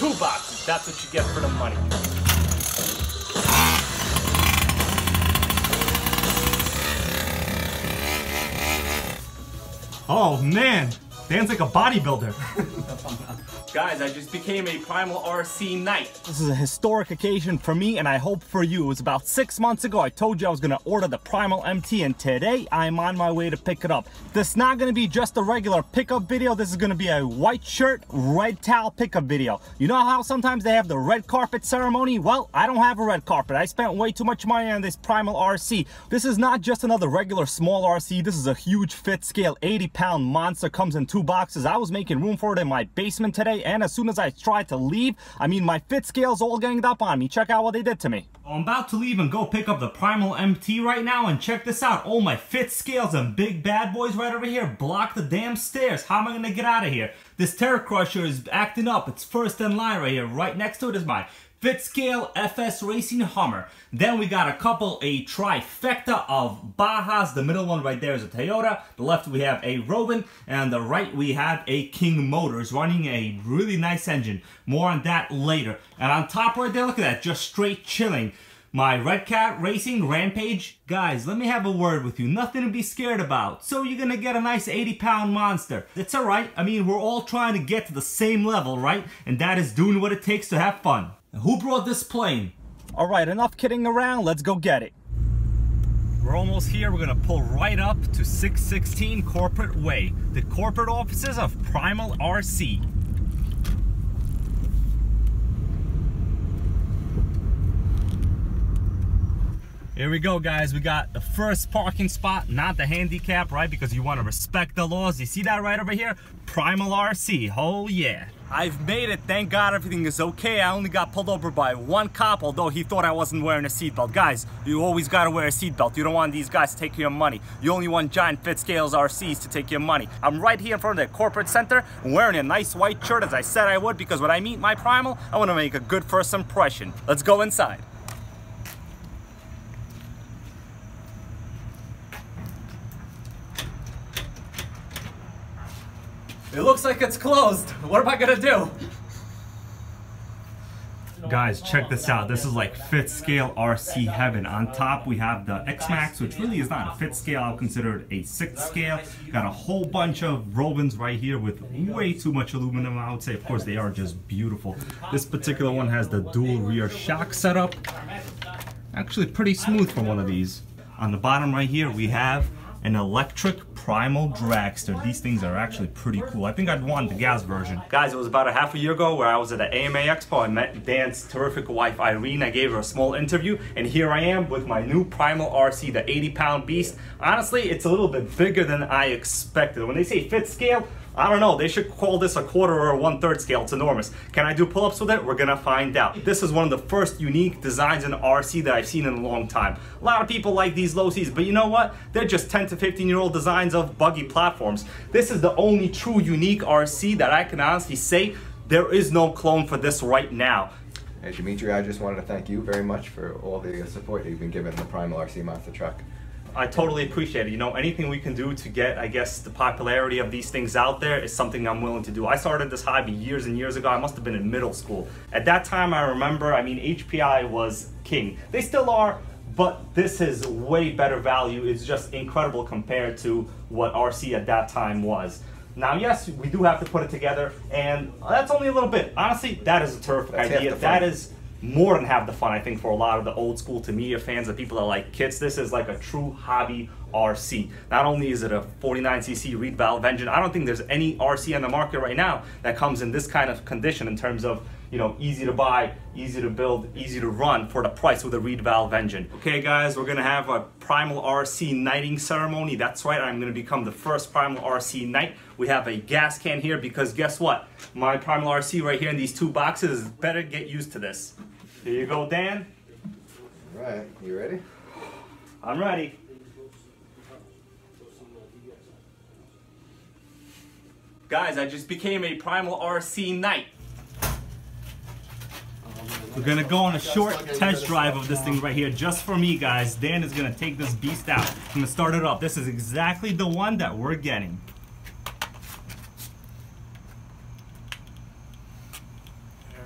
2 boxes. That's what you get for the money. Oh man, Dan's like a bodybuilder. Guys, I just became a Primal RC Knight. This is a historic occasion for me and I hope for you. It was about 6 months ago I told you I was gonna order the Primal MT and today I'm on my way to pick it up. This is not gonna be just a regular pickup video. This is gonna be a white shirt, red towel pickup video. You know how sometimes they have the red carpet ceremony? Well, I don't have a red carpet. I spent way too much money on this Primal RC. This is not just another regular small RC. This is a huge fit scale 80-pound monster. Comes in 2 boxes. I was making room for it in my basement today, and as soon as I tried to leave, I mean, my fit scale's all ganged up on me. Check out what they did to me. I'm about to leave and go pick up the Primal MT right now, and check this out. All my fit scales and big bad boys right over here block the damn stairs. How am I gonna get out of here? This Terror Crusher is acting up. It's first in line right here. Right next to it is my Fit Scale FS Racing Hummer. Then we got a trifecta of Bajas. The middle one right there is a Toyota. The left we have a Robin. And the right we have a King Motors running a really nice engine. More on that later. And on top right there, look at that, just straight chilling. My Red Cat Racing Rampage. Guys, let me have a word with you. Nothing to be scared about. So you're gonna get a nice 80-pound monster. It's alright. I mean, we're all trying to get to the same level, right? And that is doing what it takes to have fun. Who brought this plane? Alright, enough kidding around, let's go get it. We're almost here. We're gonna pull right up to 616 Corporate Way, the corporate offices of Primal RC. Here we go, guys. We got the first parking spot, not the handicap, right? Because you want to respect the laws. You see that right over here? Primal RC. Oh yeah. I've made it. Thank God everything is okay. I only got pulled over by 1 cop, although he thought I wasn't wearing a seatbelt. Guys, you always got to wear a seatbelt. You don't want these guys to take your money. You only want giant fit scales RCs to take your money. I'm right here in front of the corporate center, wearing a nice white shirt as I said I would, because when I meet my Primal, I want to make a good first impression. Let's go inside. It looks like it's closed. What am I gonna do? Guys, check this out. This is like fit scale RC heaven. On top we have the X-Max, which really is not a fit scale. I'll consider it a 6th scale. Got a whole bunch of Robins right here with way too much aluminum, I would say. Of course, they are just beautiful. This particular one has the dual rear shock setup. Actually pretty smooth for one of these. On the bottom right here we have an electric Primal dragster. These things are actually pretty cool. I think I'd want the gas version. Guys, it was about a half a year ago where I was at the AMA Expo. I met Dan's terrific wife, Irene. I gave her a small interview, and here I am with my new Primal RC, the 80-pound beast. Honestly, it's a little bit bigger than I expected. When they say fit scale, I don't know, they should call this a 1/4 or a 1/3 scale. It's enormous. Can I do pull-ups with it? We're gonna find out. This is one of the first unique designs in RC that I've seen in a long time. A lot of people like these low Cs, but you know what? They're just 10 to 15-year-old designs of buggy platforms. This is the only true unique RC that I can honestly say there is no clone for this right now. Hey Dimitri, I just wanted to thank you very much for all the support that you've been giving the Primal RC monster truck. I totally appreciate it. You know, anything we can do to get, I guess, the popularity of these things out there is something I'm willing to do. I started this hobby years and years ago. I must have been in middle school. At that time, I remember, I mean, HPI was king. They still are, but this is way better value. It's just incredible compared to what RC at that time was. Now, yes, we do have to put it together, and that's only a little bit. Honestly, that is a terrific idea. That is more than half the fun, I think, for a lot of the old school Tamiya fans, the people that like kits. This is like a true hobby RC. Not only is it a 49cc reed valve engine, I don't think there's any RC on the market right now that comes in this kind of condition in terms of, you know, easy to buy, easy to build, easy to run for the price with a reed valve engine. Okay guys, we're gonna have a Primal RC knighting ceremony. That's right, I'm gonna become the first Primal RC knight. We have a gas can here because guess what? My Primal RC right here in these 2 boxes, better get used to this. Here you go, Dan. All right, you ready? I'm ready. Guys, I just became a Primal RC knight. We're gonna go on a short test drive of this thing right here, just for me, guys. Dan is gonna take this beast out. I'm gonna start it up. This is exactly the one that we're getting. All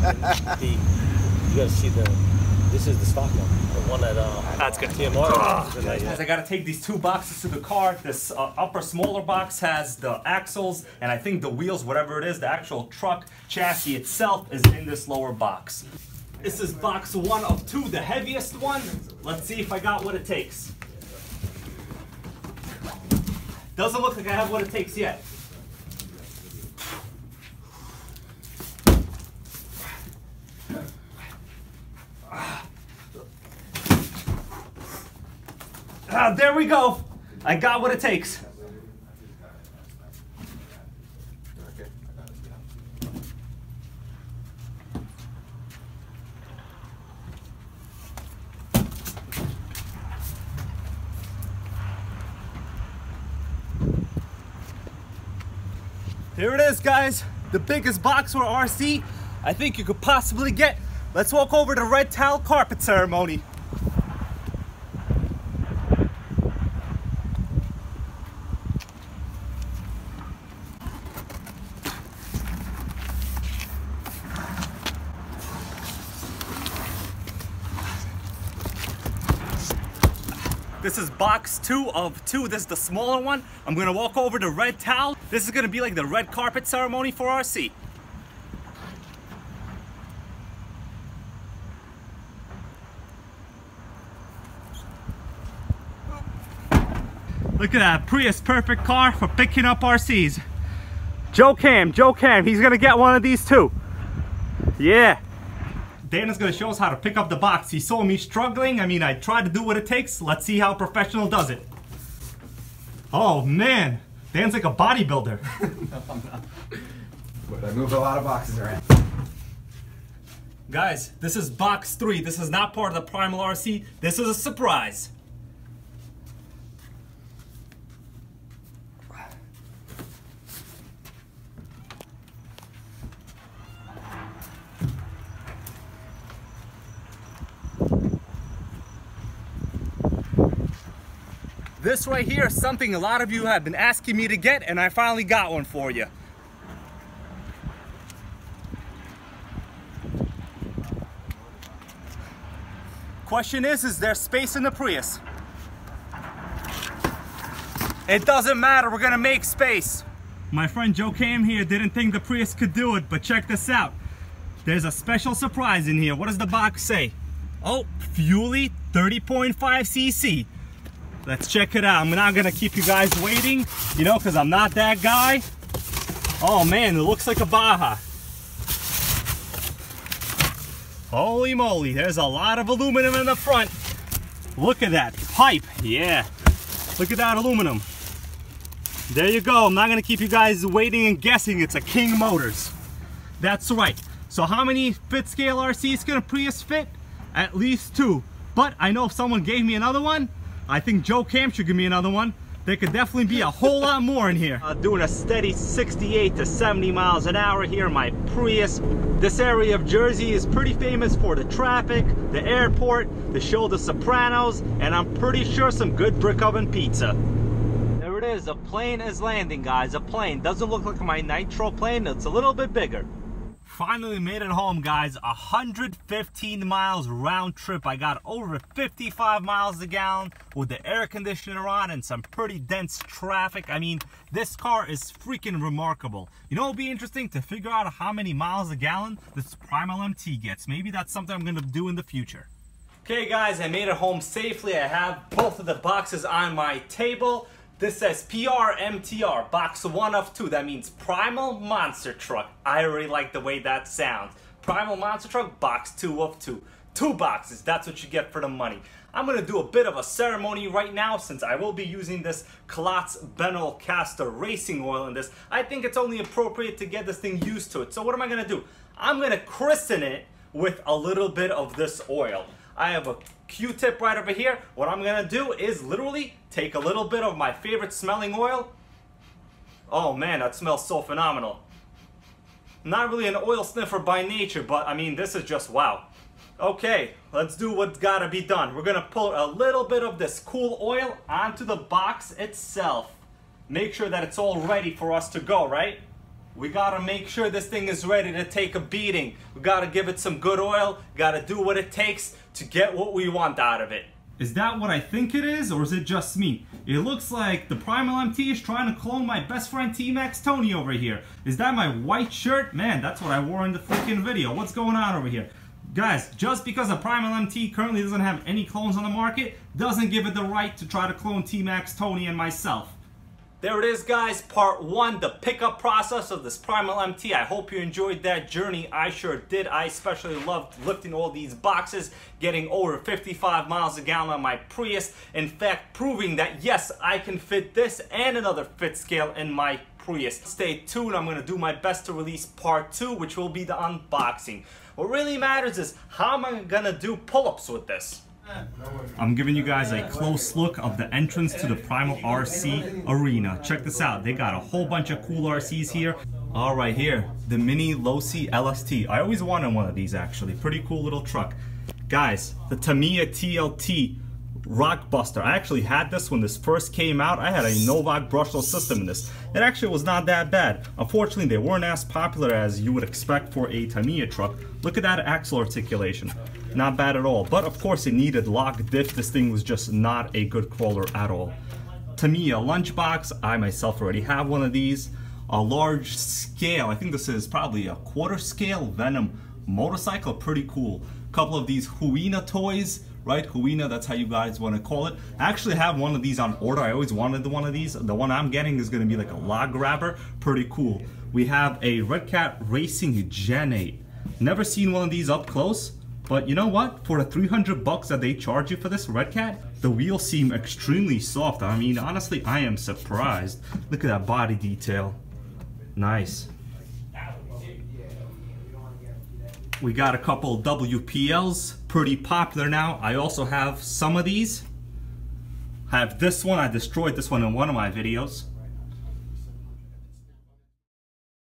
You gotta see this is the stock one. The one that That's good. TMR. Guys, I gotta take these two boxes to the car. This upper smaller box has the axles and I think the wheels, whatever it is, the actual truck chassis itself is in this lower box. This is box 1 of 2, the heaviest one. Let's see if I got what it takes. Doesn't look like I have what it takes yet. There we go. I got what it takes. Here it is, guys. The biggest box for RC I think you could possibly get. Let's walk over to the red towel carpet ceremony. This is box 2 of 2. This is the smaller one. I'm gonna walk over to red towel. This is gonna be like the red carpet ceremony for RC. Look at that, Prius perfect car for picking up RCs. Joe Cam, he's gonna get one of these too. Yeah. Dana's gonna show us how to pick up the box. He saw me struggling. I mean, I tried to do what it takes. Let's see how a professional does it. Oh man, Dan's like a bodybuilder. But I move a lot of boxes around. Guys, this is box 3. This is not part of the Primal RC. This is a surprise. This right here is something a lot of you have been asking me to get, and I finally got one for you. Question is there space in the Prius? It doesn't matter, we're gonna make space. My friend Joe Cam here didn't think the Prius could do it, but check this out. There's a special surprise in here. What does the box say? Oh, Fuelie 30.5 cc. Let's check it out. I'm not gonna keep you guys waiting, you know, because I'm not that guy. Oh man, it looks like a Baja. Holy moly, there's a lot of aluminum in the front. Look at that pipe, yeah. Look at that aluminum. There you go. I'm not gonna keep you guys waiting and guessing. It's a King Motors. That's right. So how many fit scale RCs can a Prius fit? At least 2. But I know if someone gave me another one, I think Joe Cam should give me another one. There could definitely be a whole lot more in here. Doing a steady 68 to 70 miles an hour here in my Prius. This area of Jersey is pretty famous for the traffic, the airport, the show The Sopranos, and I'm pretty sure some good brick oven pizza. There it is, a plane is landing, guys, a plane. Doesn't look like my Nitro plane, it's a little bit bigger. Finally made it home, guys. 115 miles round trip. I got over 55 miles a gallon with the air conditioner on and some pretty dense traffic. I mean, this car is freaking remarkable. You know, it'll be interesting to figure out how many miles a gallon this Primal MT gets. Maybe that's something I'm gonna do in the future. Okay guys, I made it home safely. I have both of the boxes on my table. This says PRMTR, box 1 of 2. That means Primal Monster Truck. I really like the way that sounds. Primal Monster Truck, box 2 of 2. 2 boxes, that's what you get for the money. I'm gonna do a bit of a ceremony right now since I will be using this Klotz Benel Caster racing oil in this. I think it's only appropriate to get this thing used to it. So what am I gonna do? I'm gonna christen it with a little bit of this oil. I have a Q-tip right over here. What I'm gonna do is literally take a little bit of my favorite smelling oil. Oh man, that smells so phenomenal. Not really an oil sniffer by nature, but I mean, this is just wow. Okay, let's do what's gotta be done. We're gonna pull a little bit of this cool oil onto the box itself. Make sure that it's all ready for us to go, right? we gotta make sure this thing is ready to take a beating. We gotta give it some good oil, gotta do what it takes to get what we want out of it. Is that what I think it is, or is it just me? It looks like the Primal MT is trying to clone my best friend T-Max Tony over here. Is that my white shirt? Man, that's what I wore in the freaking video. What's going on over here? Guys, just because a Primal MT currently doesn't have any clones on the market, doesn't give it the right to try to clone T-Max Tony and myself. There it is, guys, part 1, the pickup process of this Primal MT. I hope you enjoyed that journey. I sure did. I especially loved lifting all these boxes, getting over 55 miles a gallon on my Prius. In fact, proving that yes, I can fit this and another fit scale in my Prius. Stay tuned. I'm going to do my best to release part 2, which will be the unboxing. What really matters is how am I going to do pull-ups with this? I'm giving you guys a close look of the entrance to the Primal RC arena. Check this out. They got a whole bunch of cool RCs here. All right, here, the Mini Losi LST. I always wanted one of these, actually. Pretty cool little truck. Guys, the Tamiya TLT Rockbuster. I actually had this when this first came out. I had a Novak brushless system in this. It actually was not that bad. Unfortunately, they weren't as popular as you would expect for a Tamiya truck. Look at that axle articulation. Not bad at all. But of course, it needed lock diff. This thing was just not a good crawler at all. Tamiya lunchbox. I myself already have one of these. A large scale. I think this is probably a quarter scale Venom motorcycle. Pretty cool. Couple of these Huina toys. Right, Huina, that's how you guys want to call it. I actually have one of these on order. I always wanted one of these. The one I'm getting is going to be like a log grabber. Pretty cool. We have a Red Cat Racing Gen 8. Never seen one of these up close, but you know what? For the 300 bucks that they charge you for this Red Cat, the wheels seem extremely soft. I mean, honestly, I am surprised. Look at that body detail. Nice. We got a couple WPLs, pretty popular now. I also have some of these. I have this one, I destroyed this one in one of my videos.